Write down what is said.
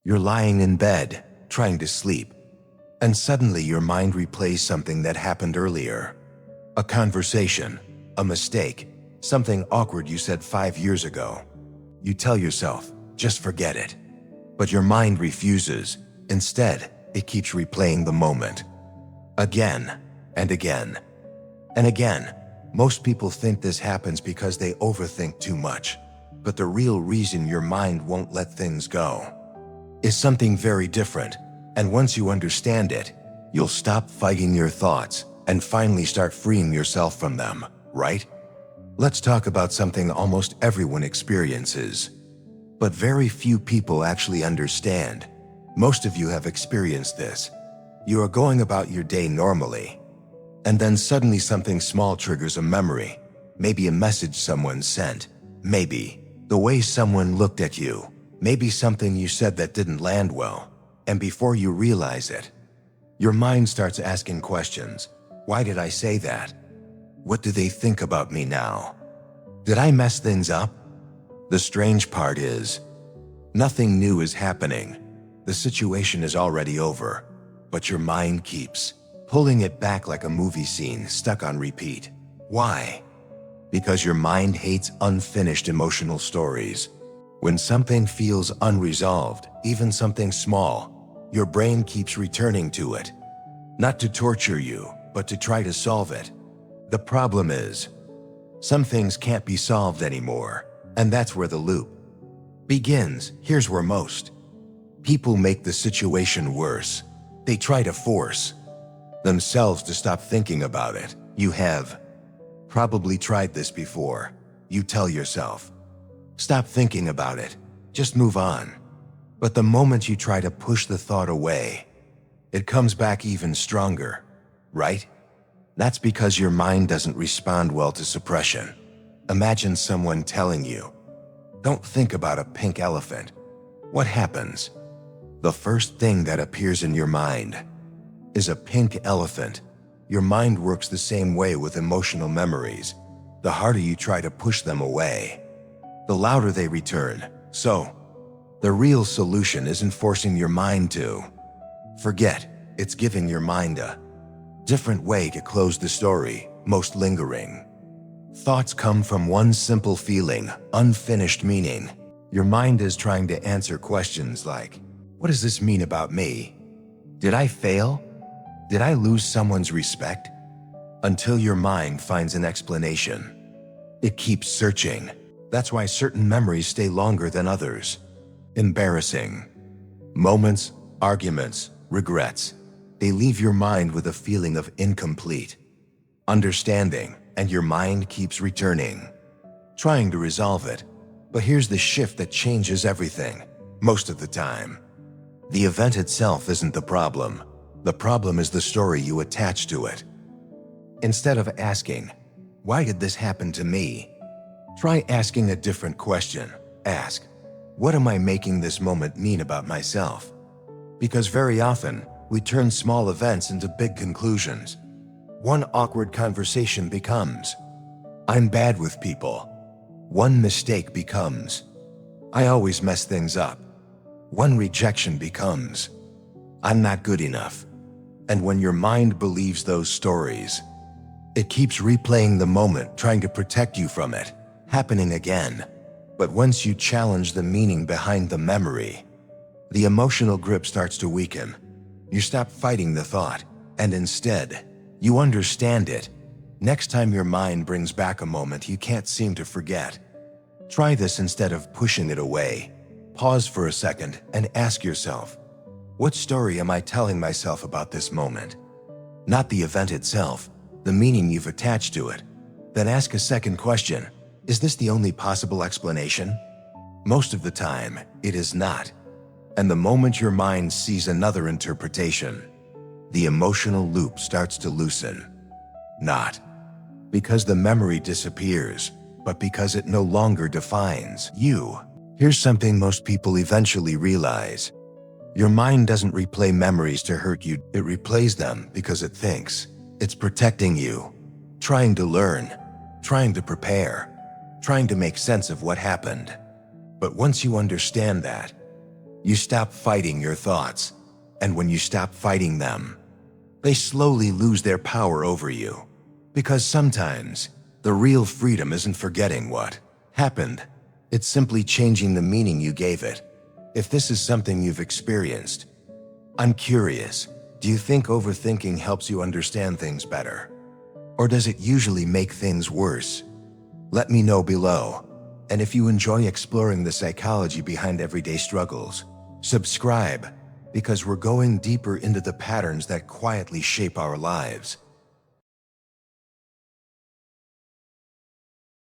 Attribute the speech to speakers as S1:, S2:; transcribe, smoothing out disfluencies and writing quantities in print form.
S1: You're lying in bed, trying to sleep, and suddenly your mind replays something that happened earlier. A conversation, a mistake, something awkward you said 5 years ago. You tell yourself, just forget it. But your mind refuses. Instead, it keeps replaying the moment. Again, and again, and again. Most people think this happens because they overthink too much. But the real reason your mind won't let things go is something very different. And once you understand it, you'll stop fighting your thoughts and finally start freeing yourself from them, right? Let's talk about something almost everyone experiences, but very few people actually understand. Most of you have experienced this. You are going about your day normally, and then suddenly something small triggers a memory. Maybe a message someone sent, maybe the way someone looked at you, maybe something you said that didn't land well. And before you realize it, your mind starts asking questions. Why did I say that? What do they think about me now? Did I mess things up? The strange part is, nothing new is happening. The situation is already over, but your mind keeps pulling it back like a movie scene stuck on repeat. Why? Because your mind hates unfinished emotional stories. When something feels unresolved, even something small, your brain keeps returning to it. Not to torture you, but to try to solve it. The problem is, some things can't be solved anymore, and that's where the loop begins. Here's where most people make the situation worse. They try to force themselves to stop thinking about it. You have probably tried this before. You tell yourself, stop thinking about it, just move on. But the moment you try to push the thought away, it comes back even stronger, right? That's because your mind doesn't respond well to suppression. Imagine someone telling you, don't think about a pink elephant. What happens? The first thing that appears in your mind is a pink elephant. Your mind works the same way with emotional memories. The harder you try to push them away, the louder they return. So, the real solution isn't forcing your mind to forget. It's giving your mind a different way to close the story. Most lingering thoughts come from one simple feeling, unfinished meaning. Your mind is trying to answer questions like, what does this mean about me? Did I fail? Did I lose someone's respect? Until your mind finds an explanation. It keeps searching. That's why certain memories stay longer than others. Embarrassing moments, arguments, regrets. They leave your mind with a feeling of incomplete understanding, and your mind keeps returning, trying to resolve it. But here's the shift that changes everything. Most of the time, the event itself isn't the problem. The problem is the story you attach to it. Instead of asking, why did this happen to me? Try asking a different question. Ask, what am I making this moment mean about myself? Because very often, we turn small events into big conclusions. One awkward conversation becomes, I'm bad with people. One mistake becomes, I always mess things up. One rejection becomes, I'm not good enough. And when your mind believes those stories, it keeps replaying the moment, trying to protect you from it happening again. But once you challenge the meaning behind the memory, the emotional grip starts to weaken. You stop fighting the thought, and instead, you understand it. Next time your mind brings back a moment you can't seem to forget, try this instead of pushing it away. Pause for a second and ask yourself, what story am I telling myself about this moment? Not the event itself, the meaning you've attached to it. Then ask a second question. Is this the only possible explanation? Most of the time, it is not. And the moment your mind sees another interpretation, the emotional loop starts to loosen. Not because the memory disappears, but because it no longer defines you. Here's something most people eventually realize. Your mind doesn't replay memories to hurt you. It replays them because it thinks it's protecting you, trying to learn, trying to prepare, trying to make sense of what happened. But once you understand that, You stop fighting your thoughts, and when you stop fighting them, they slowly lose their power over you. Because sometimes, the real freedom isn't forgetting what happened. It's simply changing the meaning you gave it. If this is something you've experienced, I'm curious, do you think overthinking helps you understand things better? Or does it usually make things worse? Let me know below. And if you enjoy exploring the psychology behind everyday struggles, subscribe, because we're going deeper into the patterns that quietly shape our lives.